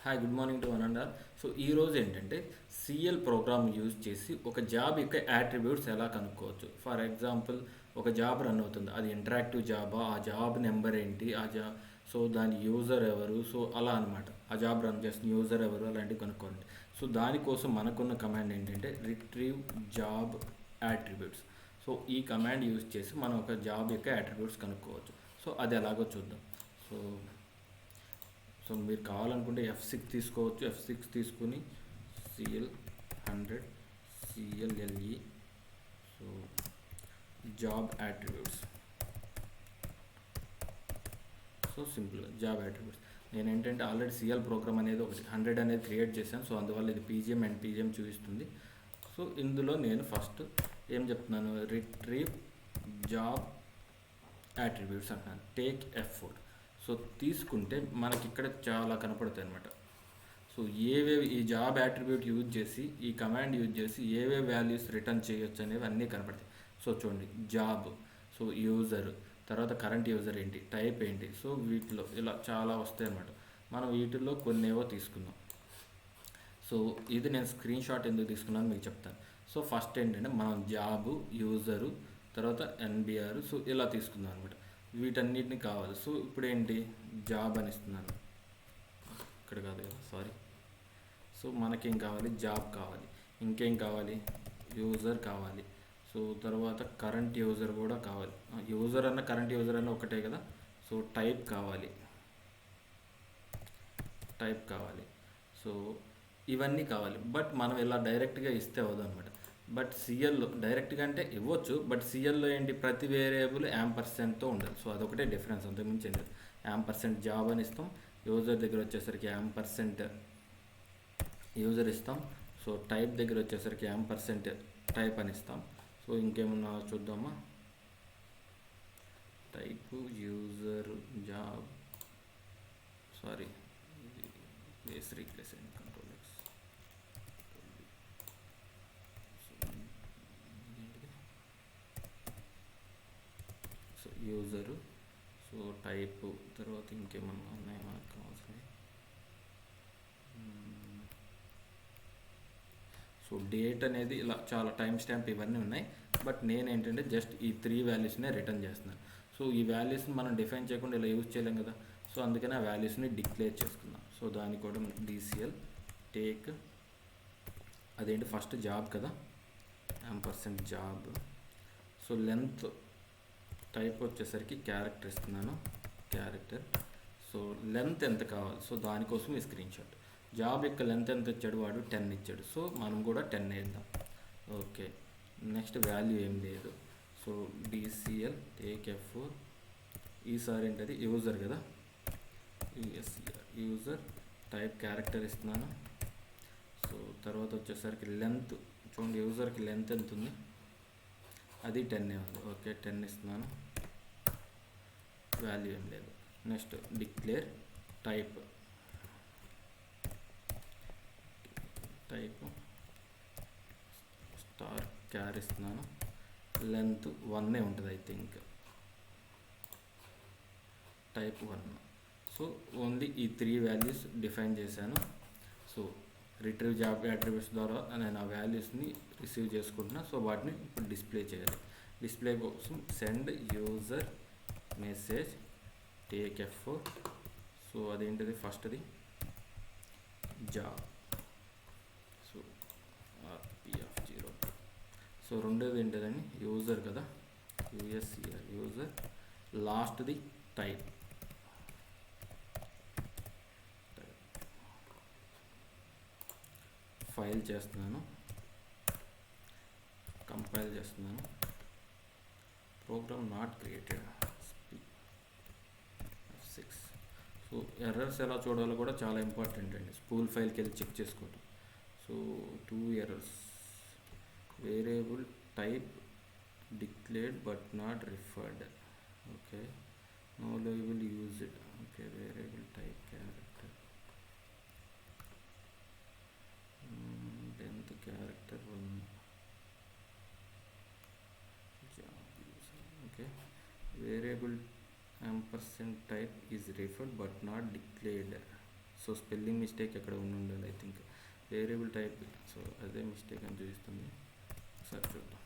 Hi good morning to one and all. So ఈరోజు ఏంటంటే CL programme use చేసి ఒక జాబ్ యొక్క యాట్రిబ్యూట్స్ ఎలా కనుక్కోవచ్చు. ఫర్ ఎగ్జాంపుల్ ఒక జాబ్ రన్ అవుతుంది, అది ఇంటరాక్టివ్ జాబా, ఆ జాబ్ నెంబర్ ఏంటి, ఆ జాబ్ సో దాని యూజర్ ఎవరు, సో అలా అనమాట. ఆ జాబ్ రన్ చేస్తున్న యూజర్ ఎవరు అలాంటివి కనుక్కోండి. సో దానికోసం మనకున్న కమాండ్ ఏంటంటే రిట్రీవ్ జాబ్ యాట్రిబ్యూట్స్. సో ఈ కమాండ్ యూజ్ చేసి మనం ఒక జాబ్ యొక్క యాట్రిబ్యూట్స్ కనుక్కోవచ్చు. సో అది ఎలాగో చూద్దాం. సో సో మీరు కావాలనుకుంటే F6 తీసుకోవచ్చు. F6 తీసుకుని CL100 CLLE so job attributes. So సింపుల్గా జాబ్ యాట్రిబ్యూట్స్. నేను ఏంటంటే ఆల్రెడీ సిఎల్ ప్రోగ్రామ్ అనేది ఒకటి 100 అనేది క్రియేట్ చేశాను. సో అందువల్ల ఇది పీజిఎం అండ్ పీజిఎం చూపిస్తుంది. సో ఇందులో నేను ఫస్ట్ ఏం చెప్తున్నాను, రిట్రీవ్ జాబ్ యాట్రిబ్యూట్స్ అంటున్నాను. Take F4. సో తీసుకుంటే మనకి ఇక్కడ చాలా కనపడతాయి అనమాట. సో ఏవేవి ఈ జాబ్ యాట్రిబ్యూట్ యూజ్ చేసి, ఈ కమాండ్ యూజ్ చేసి ఏవేవి వాల్యూస్ రిటర్న్ చేయొచ్చు అనేవి అన్నీ కనపడతాయి. సో చూడండి, జాబ్, సో యూజర్, తర్వాత కరెంట్ యూజర్ ఏంటి, టైప్ ఏంటి, సో వీటిలో ఇలా చాలా వస్తాయి అన్నమాట. మనం వీటిల్లో కొన్నేవో తీసుకుందాం. సో ఇది నేను స్క్రీన్ షాట్ ఎందుకు తీసుకున్నాను మీకు చెప్తాను. సో ఫస్ట్ ఏంటంటే మనం జాబు, యూజరు, తర్వాత ఎన్బిఆర్, సో ఇలా తీసుకుందాం అనమాట. వీటన్నిటిని కావాలి. సో ఇప్పుడు ఏంటి, జాబ్ అని ఇస్తున్నాను, ఇక్కడ కాదు కదా, సారీ. సో మనకేం కావాలి, జాబ్ కావాలి. ఇంకేం కావాలి, యూజర్ కావాలి. సో తర్వాత కరెంట్ యూజర్ కూడా కావాలి. యూజర్ అన్న కరెంట్ యూజర్ అన్న ఒకటే కదా. సో టైప్ కావాలి, టైప్ కావాలి. సో ఇవన్నీ కావాలి. బట్ మనం ఇలా డైరెక్ట్గా ఇస్తే అవ్వదు అనమాట. బట్ సిఎల్లో డైరెక్ట్గా అంటే ఇవ్వచ్చు, బట్ సిఎల్లో ఏంటి, ప్రతి వేరియబుల్ యాంపర్సెంట్తో ఉండాలి. సో అదొకటే డిఫరెన్స్, అంతకుమించి ఏంటి. యాంపర్సెంట్ జాబ్ అని ఇస్తాం, యూజర్ దగ్గర వచ్చేసరికి యాంపర్సెంట్ యూజర్ ఇస్తాం. సో టైప్ దగ్గర వచ్చేసరికి యాంపర్సెంట్ టైప్ అని ఇస్తాం. సో ఇంకేమన్నా చూద్దామా, type, user, job, sorry place replace and control X. So user, so type, తర్వాత ఇంకేమన్నా ఉన్నాయి మనకు కావాల్సినవి. సో డేట్ అనేది ఇలా చాలా టైం స్టాంప్ ఇవన్నీ ఉన్నాయి. బట్ నేనేంటంటే జస్ట్ ఈ 3 వాల్యూస్నే రిటర్న్ చేస్తున్నాను. సో ఈ వాల్యూస్ని మనం డిఫైన్ చేయకుండా ఇలా యూజ్ చేయలేం కదా. సో అందుకని ఆ వాల్యూస్ని డిక్లేర్ చేసుకున్నాం. సో దానికి కూడా DCL టేక్, అదేంటి ఫస్ట్ జాబ్ కదా, ampersand job. So length type వచ్చేసరికి క్యారెక్టర్ ఇస్తున్నాను, క్యారెక్టర్. సో లెంత్ ఎంత కావాలి, సో దానికోసం ఈ స్క్రీన్ షాట్. జాబ్ యొక్క లెంత్ ఎంత ఇచ్చాడు, వాడు 10 ఇచ్చాడు. సో మనం కూడా 10 వేద్దాం. ఓకే, నెక్స్ట్ వాల్యూ ఏం లేదు. So DCL take F4. ఈసారి ఏంటది, యూజర్ కదా, యూజర్ టైప్ క్యారెక్టర్ ఇస్తున్నాను. సో తర్వాత వచ్చేసరికి లెంత్ చూడండి, యూజర్కి లెంత్ ఎంత ఉంది, అది 10 ఉంది. ఓకే 10 ఇస్తున్నాను, వాల్యూ ఏం లేదు. Next declare type, type star char ఇస్తున్నాను. లెంత్ 1 ఉంటుంది I think, type 1. So only ఈ 3 వాల్యూస్ డిఫైన్ చేశాను. సో రిట్రీవ్ జాబ్ యాట్రిబ్యూట్స్ ద్వారా నేను ఆ వాల్యూస్ని రిసీవ్ చేసుకుంటున్నా. సో వాటిని ఇప్పుడు డిస్ప్లే చేయాలి. డిస్ప్లే కోసం send user message take F4. So అదేంటిది, ఫస్ట్ది జాబ్, సో RPF0. సో రెండోది ఏంటిదని, యూజర్ కదా, USER యూజర్. లాస్ట్ది టైప్, ఫైల్ చేస్తున్నాను, కంపైల్ చేస్తున్నాను. Program not created, F6. So errors ఎలా చూడాలో కూడా చాలా ఇంపార్టెంట్ అండి. స్పూల్ ఫైల్కి వెళ్ళి చెక్ చేసుకోవటం. So 2 errors, variable type declared but not referred. Okay, no label used. Okay, variable type character, length character 1, job user. Okay, variable ampersand type is referred but not declared. So spelling mistake ఎక్కడ ఉండాలి, I think variable type. So అదే mistake అని చూపిస్తుంది. ఒకసారి చూద్దాం.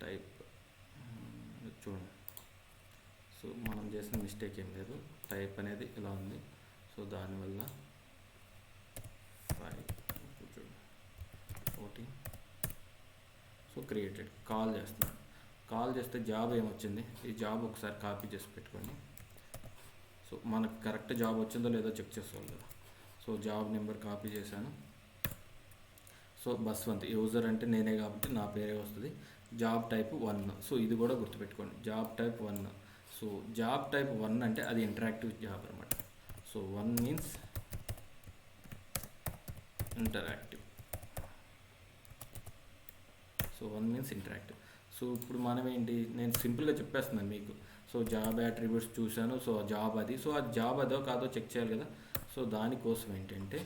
Type చూడండి. So మనం చేసిన మిస్టేక్ ఏం లేదు, టైప్ అనేది ఇలా ఉంది. సో దానివల్ల 14. సో క్రియేటెడ్ కాల్ చేస్తున్నాను. కాల్ చేస్తే జాబ్ ఏమొచ్చింది, ఈ జాబ్ ఒకసారి కాపీ చేసి పెట్టుకోండి. సో మనకు కరెక్ట్ జాబ్ వచ్చిందో లేదో చెక్ చేసుకోవాలి కదా. సో జాబ్ నెంబర్ కాపీ చేశాను. సో బస్వంత్ యూజర్ అంటే నేనే కాబట్టి నా పేరే వస్తుంది. Job type 1. సో ఇది కూడా గుర్తుపెట్టుకోండి, job type 1. So job type 1 అంటే అది ఇంటరాక్టివ్ జాబ్ అనమాట. So 1 means interactive. So 1 means interactive. So ఇప్పుడు మనం ఏంటి, నేను సింపుల్గా చెప్పేస్తున్నాను మీకు. సో జాబ్ యాట్రిబ్యూట్స్ చూశాను, సో జాబ్ అది. సో ఆ జాబ్ అదో కాదో చెక్ చేయాలి కదా. సో దానికోసం ఏంటంటే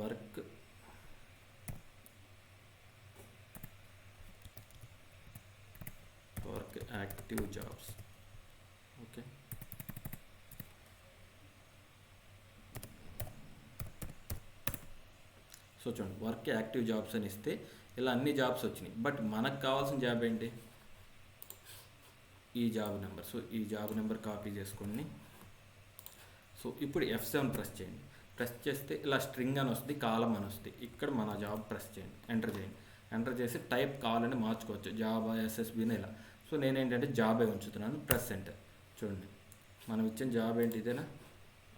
work active jobs. Okay, so చూడండి వర్క్ యాక్టివ్ జాబ్స్ అని ఇస్తే ఇలా అన్ని జాబ్స్ వచ్చినాయి. బట్ మనకు కావాల్సిన జాబ్ ఏంటి, ఈ జాబ్ నెంబర్. సో ఈ జాబ్ నెంబర్ కాపీ చేసుకోండి. సో ఇప్పుడు F7 ప్రెస్ చేయండి. ప్రెస్ చేస్తే ఇలా స్ట్రింగ్ అని వస్తుంది, కాలం అని వస్తుంది. ఇక్కడ మన జాబ్ ప్రెస్ చేయండి, ఎంటర్ చేయండి. ఎంటర్ చేసి టైప్ కావాలని మార్చుకోవచ్చు, జాబ్ SSBని ఇలా. సో నేనేంటంటే జాబే ఉంచుతున్నాను, ప్రెస్ ఎంటర్. చూడండి మనం ఇచ్చిన జాబ్ ఏంటి, ఇదేనా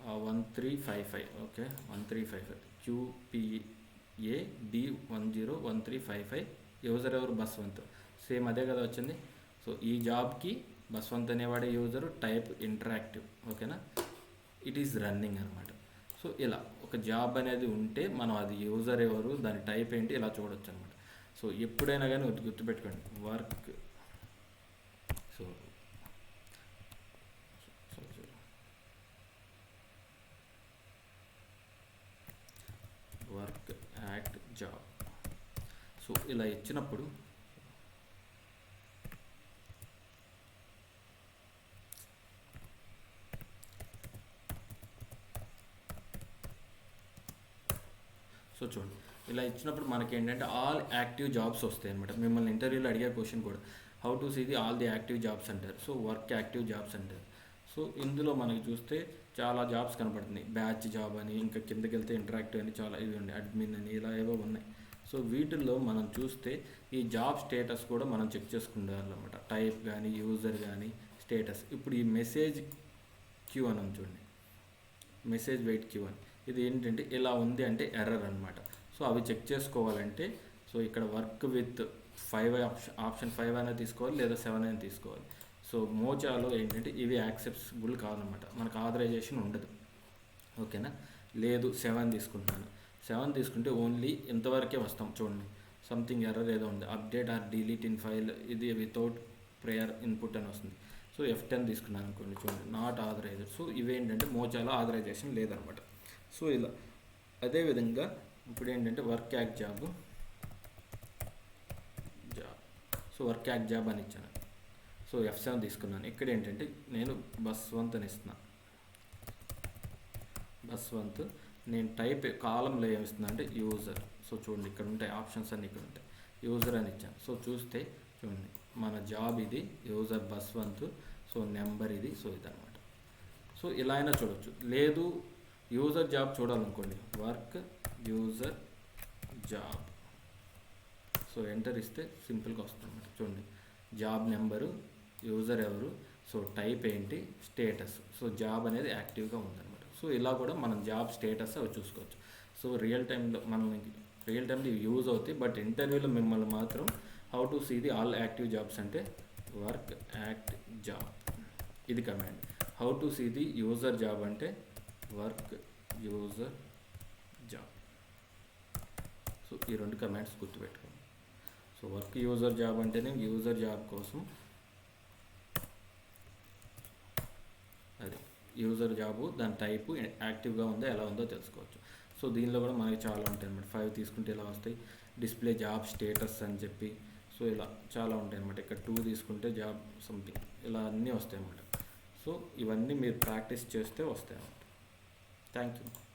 1355. Okay 1355 QPAD101355. యూజర్ ఎవరు, బస్వంత్. సేమ్ అదే కదా వచ్చింది. సో ఈ జాబ్కి బస్వంత్ అనేవాడే యూజరు, టైప్ ఇంటరాక్టివ్. ఓకేనా, ఇట్ ఈస్ రన్నింగ్ అనమాట. సో ఇలా ఒక జాబ్ అనేది ఉంటే మనం అది యూజర్ ఎవరు, దాని టైప్ ఏంటి, ఇలా చూడొచ్చు అనమాట. సో ఎప్పుడైనా కానీ గుర్తుపెట్టుకోండి, work work act job. So ఇలా ఇచ్చినప్పుడు సో చూడండి ఇలా ఇచ్చినప్పుడు మనకి ఏంటంటే ఆల్ యాక్టివ్ జాబ్స్ వస్తాయి అనమాట. మిమ్మల్ని ఇంటర్వ్యూలో అడిగే క్వశ్చన్ కూడా how to see the all the active jobs అంటారు. సో వర్క్ యాక్టివ్ జాబ్స్ అంటారు. సో ఇందులో మనకి చూస్తే చాలా జాబ్స్ కనపడుతున్నాయి. బ్యాచ్ జాబ్ అని, ఇంకా కిందకి వెళ్తే ఇంటరాక్టివ్ అని, చాలా ఇవి ఉన్నాయి, అడ్మిన్ అని, ఇలా ఏవో ఉన్నాయి. సో వీటిల్లో మనం చూస్తే ఈ జాబ్ స్టేటస్ కూడా మనం చెక్ చేసుకుంటారన్నమాట. టైప్ కానీ, యూజర్ కానీ, స్టేటస్. ఇప్పుడు ఈ మెసేజ్ క్యూ అని చూడండి, మెసేజ్ వెయిట్ క్యూ అని. ఇది ఏంటంటే ఇలా ఉంది అంటే ఎర్రర్ అనమాట. సో అవి చెక్ చేసుకోవాలంటే సో ఇక్కడ వర్క్ విత్ 5 ఆప్షన్ 5 అయినా తీసుకోవాలి, లేదా 7 అయినా తీసుకోవాలి. సో మోచాలో ఏంటంటే ఇవి యాక్సెప్టబుల్ కాదనమాట, మనకు ఆథరైజేషన్ ఉండదు. ఓకేనా, లేదు 7 తీసుకుంటున్నాను. 7 తీసుకుంటే ఓన్లీ ఇంతవరకే వస్తాం. చూడండి సంథింగ్ ఎర్రర్ ఏదో ఉంది, update are delete in file, ఇది వితౌట్ ప్రేయర్ ఇన్పుట్ అని వస్తుంది. సో F10 తీసుకున్నాను అనుకోండి, చూడండి నాట్ ఆథరైజ్డ్. సో ఇవేంటంటే మోచాలో ఆథరైజేషన్ లేదనమాట. సో ఇలా అదేవిధంగా ఇప్పుడు ఏంటంటే work act job. So work act job అని ఇచ్చాను. సో F7 తీసుకున్నాను. ఇక్కడ ఏంటంటే నేను బస్వంత్ అని ఇస్తున్నాను. బస్వంత్ నేను టైప్ కాలంలో ఏమి ఇస్తున్నా అంటే యూజర్. సో చూడండి ఇక్కడ ఉంటాయి ఆప్షన్స్ అన్నీ, ఇక్కడ ఉంటాయి. యూజర్ అని ఇచ్చాను. సో చూస్తే చూడండి మన జాబ్ ఇది, యూజర్ బస్వంత్. సో నెంబర్ ఇది. సో ఇదన్నమాట. సో ఇలా అయినా చూడవచ్చు. లేదు యూజర్ జాబ్ చూడాలనుకోండి, work user job. So enter ఇస్తే సింపుల్గా వస్తుంది అన్నమాట. చూడండి జాబ్ నెంబరు, యూజర్ ఎవరు, సో టైప్ ఏంటి, స్టేటస్. సో జాబ్ అనేది యాక్టివ్గా ఉందన్నమాట. సో ఇలా కూడా మనం జాబ్ స్టేటస్ అవి చూసుకోవచ్చు. సో రియల్ టైంలో ఇవి యూజ్ అవుతాయి. బట్ ఇంటర్వ్యూలో మిమ్మల్ని మాత్రం how to see the all active jobs అంటే వర్క్ యాక్ట్ జాబ్, ఇది command. How to see the user job అంటే వర్క్ యూజర్ జాబ్. సో ఈ 2 కమాండ్స్ గుర్తుపెట్టుకోండి. సో వర్క్ యూజర్ జాబ్ అంటేనే యూజర్ జాబ్ కోసం, అది యూజర్ జాబు, దాని టైపు యాక్టివ్గా ఉందో ఎలా ఉందో తెలుసుకోవచ్చు. సో దీనిలో కూడా మనకి చాలా ఉంటాయి అన్నమాట. 5 తీసుకుంటే ఇలా వస్తాయి, డిస్ప్లే జాబ్ స్టేటస్ అని చెప్పి. సో ఇలా చాలా ఉంటాయి అన్నమాట. ఇక్కడ 2 తీసుకుంటే జాబ్ సంథింగ్, ఇలా అన్నీ వస్తాయి అన్నమాట. సో ఇవన్నీ మీరు ప్రాక్టీస్ చేస్తే వస్తాయి. Thank you.